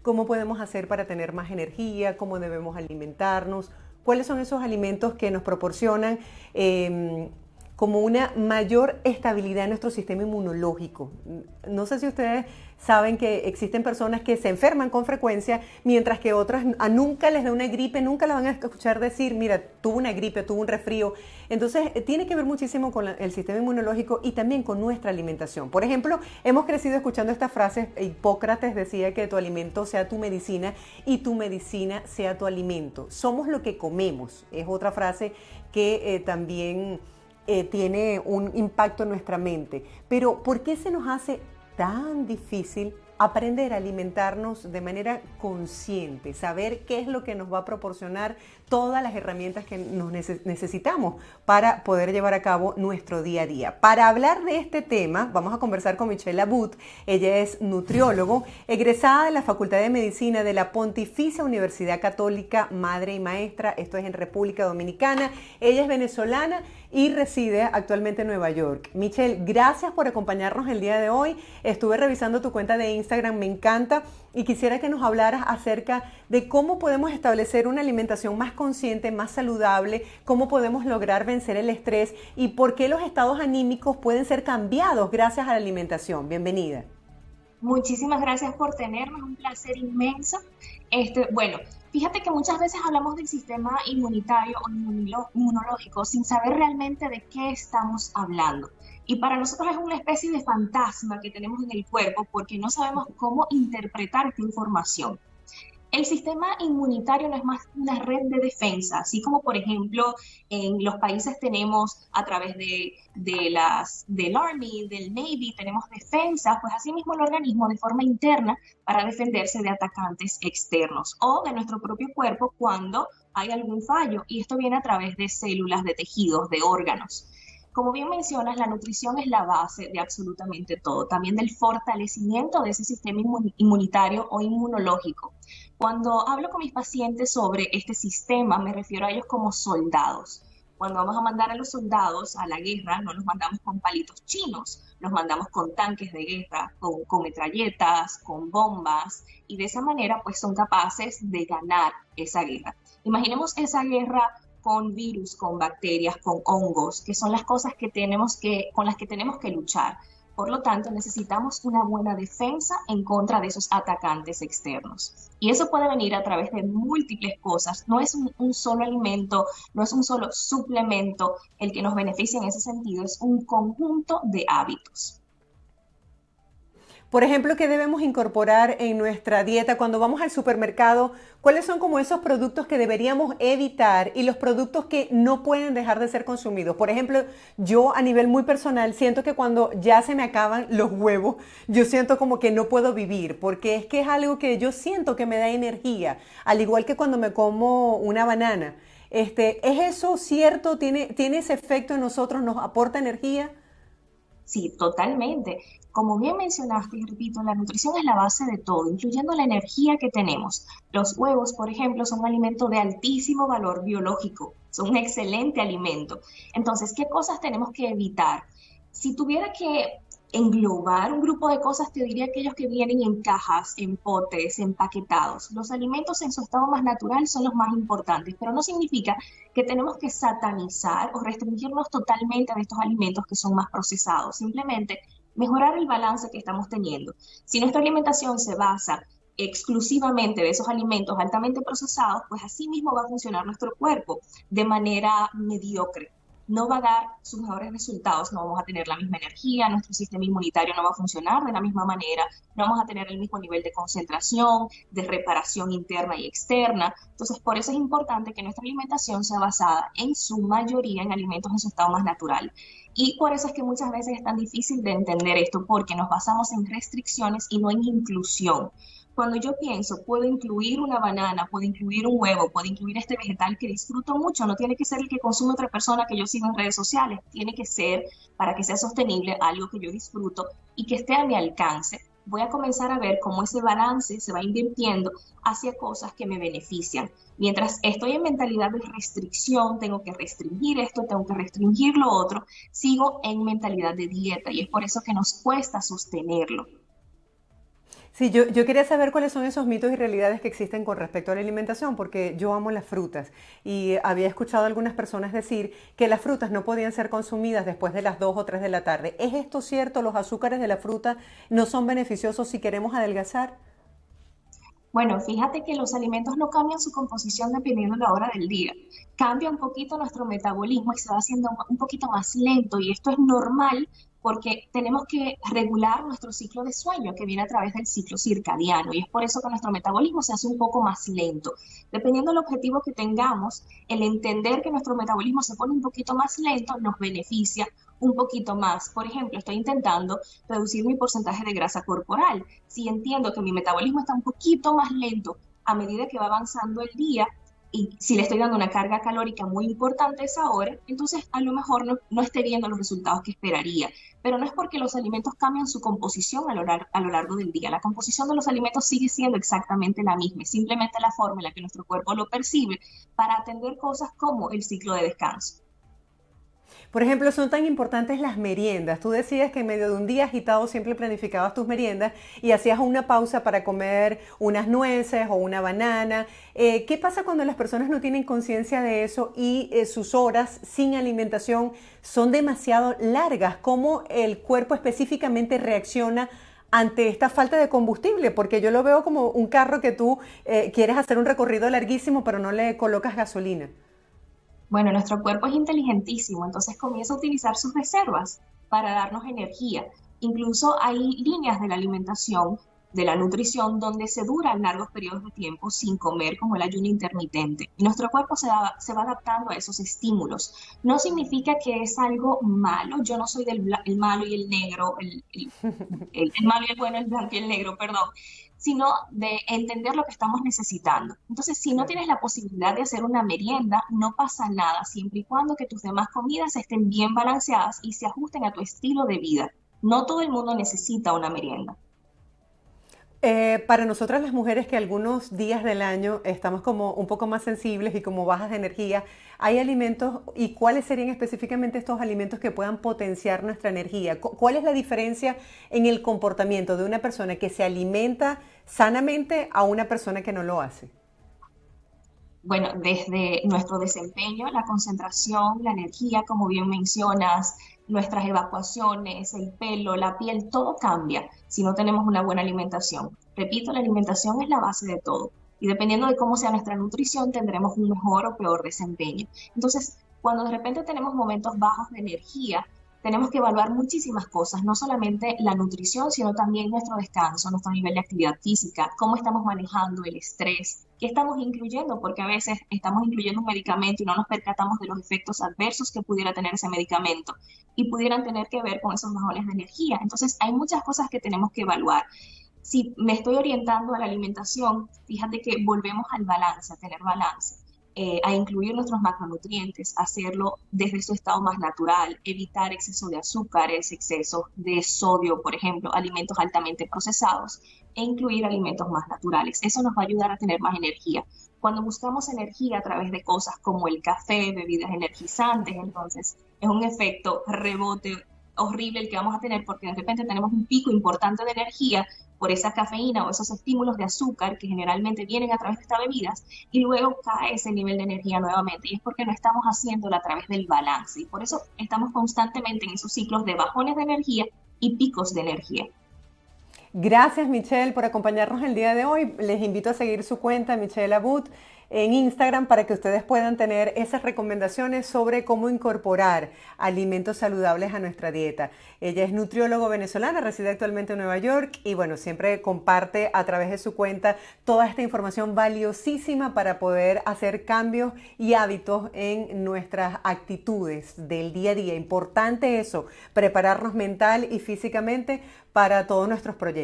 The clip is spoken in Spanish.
cómo podemos hacer para tener más energía, cómo debemos alimentarnos, cuáles son esos alimentos que nos proporcionan como una mayor estabilidad en nuestro sistema inmunológico. No sé si ustedes saben que existen personas que se enferman con frecuencia, mientras que otras nunca les da una gripe, nunca la van a escuchar decir, mira, tuvo una gripe, tuvo un resfrío. Entonces, tiene que ver muchísimo con el sistema inmunológico y también con nuestra alimentación. Por ejemplo, hemos crecido escuchando esta frase, Hipócrates decía que tu alimento sea tu medicina y tu medicina sea tu alimento. Somos lo que comemos, es otra frase que también tiene un impacto en nuestra mente. Pero ¿por qué se nos hace tan difícil aprender a alimentarnos de manera consciente, saber qué es lo que nos va a proporcionar todas las herramientas que nos necesitamos para poder llevar a cabo nuestro día a día? Para hablar de este tema, vamos a conversar con Michelle Abud. Ella es nutriólogo, egresada de la Facultad de Medicina de la Pontificia Universidad Católica, madre y maestra, esto es en República Dominicana. Ella es venezolana y reside actualmente en Nueva York. Michelle, gracias por acompañarnos el día de hoy. Estuve revisando tu cuenta de Instagram, me encanta, y quisiera que nos hablaras acerca de cómo podemos establecer una alimentación más consciente, más saludable, cómo podemos lograr vencer el estrés y por qué los estados anímicos pueden ser cambiados gracias a la alimentación. Bienvenida. Muchísimas gracias por tenernos, un placer inmenso. Bueno, fíjate que muchas veces hablamos del sistema inmunitario o inmunológico sin saber realmente de qué estamos hablando. Y para nosotros es una especie de fantasma que tenemos en el cuerpo porque no sabemos cómo interpretar esta información. El sistema inmunitario no es más que una red de defensa, así como por ejemplo en los países tenemos a través del Army, del Navy, tenemos defensas, pues así mismo el organismo de forma interna para defenderse de atacantes externos o de nuestro propio cuerpo cuando hay algún fallo, y esto viene a través de células, de tejidos, de órganos. Como bien mencionas, la nutrición es la base de absolutamente todo, también del fortalecimiento de ese sistema inmunitario o inmunológico. Cuando hablo con mis pacientes sobre este sistema, me refiero a ellos como soldados. Cuando vamos a mandar a los soldados a la guerra, no los mandamos con palitos chinos, los mandamos con tanques de guerra, con metralletas, con bombas, y de esa manera pues son capaces de ganar esa guerra. Imaginemos esa guerra con virus, con bacterias, con hongos, que son las cosas con las que tenemos que luchar. Por lo tanto, necesitamos una buena defensa en contra de esos atacantes externos. Y eso puede venir a través de múltiples cosas. No es un solo alimento, no es un solo suplemento el que nos beneficia en ese sentido, es un conjunto de hábitos. Por ejemplo, ¿qué debemos incorporar en nuestra dieta cuando vamos al supermercado? ¿Cuáles son como esos productos que deberíamos evitar y los productos que no pueden dejar de ser consumidos? Por ejemplo, yo a nivel muy personal siento que cuando ya se me acaban los huevos, yo siento como que no puedo vivir, porque es que es algo que yo siento que me da energía, al igual que cuando me como una banana. ¿Es eso cierto? ¿Tiene ese efecto en nosotros? ¿Nos aporta energía? Sí, totalmente. Como bien mencionaste, y repito, la nutrición es la base de todo, incluyendo la energía que tenemos. Los huevos, por ejemplo, son un alimento de altísimo valor biológico, son un excelente alimento. Entonces, ¿qué cosas tenemos que evitar? Si tuviera que englobar un grupo de cosas, te diría aquellos que vienen en cajas, en potes, empaquetados. Los alimentos en su estado más natural son los más importantes, pero no significa que tenemos que satanizar o restringirnos totalmente de estos alimentos que son más procesados. Simplemente mejorar el balance que estamos teniendo. Si nuestra alimentación se basa exclusivamente de esos alimentos altamente procesados, pues así mismo va a funcionar nuestro cuerpo de manera mediocre. No va a dar sus mejores resultados, no vamos a tener la misma energía, nuestro sistema inmunitario no va a funcionar de la misma manera, no vamos a tener el mismo nivel de concentración, de reparación interna y externa. Entonces, por eso es importante que nuestra alimentación sea basada en su mayoría en alimentos en su estado más natural. Y por eso es que muchas veces es tan difícil de entender esto, porque nos basamos en restricciones y no en inclusión. Cuando yo pienso, puedo incluir una banana, puedo incluir un huevo, puedo incluir este vegetal que disfruto mucho, no tiene que ser el que consume otra persona que yo sigo en redes sociales, tiene que ser, para que sea sostenible, algo que yo disfruto y que esté a mi alcance. Voy a comenzar a ver cómo ese balance se va invirtiendo hacia cosas que me benefician. Mientras estoy en mentalidad de restricción, tengo que restringir esto, tengo que restringir lo otro, sigo en mentalidad de dieta y es por eso que nos cuesta sostenerlo. Sí, yo quería saber cuáles son esos mitos y realidades que existen con respecto a la alimentación, porque yo amo las frutas y había escuchado a algunas personas decir que las frutas no podían ser consumidas después de las 2 o 3 de la tarde. ¿Es esto cierto? ¿Los azúcares de la fruta no son beneficiosos si queremos adelgazar? Bueno, fíjate que los alimentos no cambian su composición dependiendo de la hora del día. Cambia un poquito nuestro metabolismo y se va haciendo un poquito más lento y esto es normal porque tenemos que regular nuestro ciclo de sueño que viene a través del ciclo circadiano y es por eso que nuestro metabolismo se hace un poco más lento. Dependiendo del objetivo que tengamos, el entender que nuestro metabolismo se pone un poquito más lento nos beneficia un poquito más. Por ejemplo, estoy intentando reducir mi porcentaje de grasa corporal. Si entiendo que mi metabolismo está un poquito más lento a medida que va avanzando el día y si le estoy dando una carga calórica muy importante a esa hora, entonces a lo mejor no esté viendo los resultados que esperaría. Pero no es porque los alimentos cambian su composición a lo largo del día. La composición de los alimentos sigue siendo exactamente la misma, es simplemente la forma en la que nuestro cuerpo lo percibe para atender cosas como el ciclo de descanso. Por ejemplo, son tan importantes las meriendas. Tú decías que en medio de un día agitado siempre planificabas tus meriendas y hacías una pausa para comer unas nueces o una banana. ¿Qué pasa cuando las personas no tienen conciencia de eso y sus horas sin alimentación son demasiado largas? ¿Cómo el cuerpo específicamente reacciona ante esta falta de combustible? Porque yo lo veo como un carro que tú quieres hacer un recorrido larguísimo, pero no le colocas gasolina. Bueno, nuestro cuerpo es inteligentísimo, entonces comienza a utilizar sus reservas para darnos energía. Incluso hay líneas de la alimentación, de la nutrición, donde se duran largos periodos de tiempo sin comer, como el ayuno intermitente. Y nuestro cuerpo se va adaptando a esos estímulos. No significa que es algo malo. Yo no soy del el malo y el negro, el malo y el bueno, el blanco y el negro, perdón, sino de entender lo que estamos necesitando. Entonces, si no Claro. tienes la posibilidad de hacer una merienda, no pasa nada, siempre y cuando que tus demás comidas estén bien balanceadas y se ajusten a tu estilo de vida. No todo el mundo necesita una merienda. Para nosotras las mujeres que algunos días del año estamos como un poco más sensibles y como bajas de energía, ¿hay alimentos y cuáles serían específicamente estos alimentos que puedan potenciar nuestra energía? ¿Cuál es la diferencia en el comportamiento de una persona que se alimenta sanamente a una persona que no lo hace? Bueno, desde nuestro desempeño, la concentración, la energía, como bien mencionas, nuestras evacuaciones, el pelo, la piel, todo cambia si no tenemos una buena alimentación. Repito, la alimentación es la base de todo y dependiendo de cómo sea nuestra nutrición, tendremos un mejor o peor desempeño. Entonces, cuando de repente tenemos momentos bajos de energía, tenemos que evaluar muchísimas cosas, no solamente la nutrición, sino también nuestro descanso, nuestro nivel de actividad física, cómo estamos manejando el estrés, qué estamos incluyendo, porque a veces estamos incluyendo un medicamento y no nos percatamos de los efectos adversos que pudiera tener ese medicamento y pudieran tener que ver con esos bajones de energía. Entonces, hay muchas cosas que tenemos que evaluar. Si me estoy orientando a la alimentación, fíjate que volvemos al balance, a tener balance, a incluir nuestros macronutrientes, hacerlo desde su estado más natural, evitar exceso de azúcares, exceso de sodio, por ejemplo, alimentos altamente procesados, e incluir alimentos más naturales. Eso nos va a ayudar a tener más energía. Cuando buscamos energía a través de cosas como el café, bebidas energizantes, entonces es un efecto rebote horrible el que vamos a tener porque de repente tenemos un pico importante de energía por esa cafeína o esos estímulos de azúcar que generalmente vienen a través de estas bebidas y luego cae ese nivel de energía nuevamente y es porque no estamos haciéndolo a través del balance y por eso estamos constantemente en esos ciclos de bajones de energía y picos de energía. Gracias, Michelle, por acompañarnos el día de hoy. Les invito a seguir su cuenta, Michelle Abut, en Instagram para que ustedes puedan tener esas recomendaciones sobre cómo incorporar alimentos saludables a nuestra dieta. Ella es nutriólogo venezolana, reside actualmente en Nueva York y bueno, siempre comparte a través de su cuenta toda esta información valiosísima para poder hacer cambios y hábitos en nuestras actitudes del día a día. Importante eso, prepararnos mental y físicamente para todos nuestros proyectos.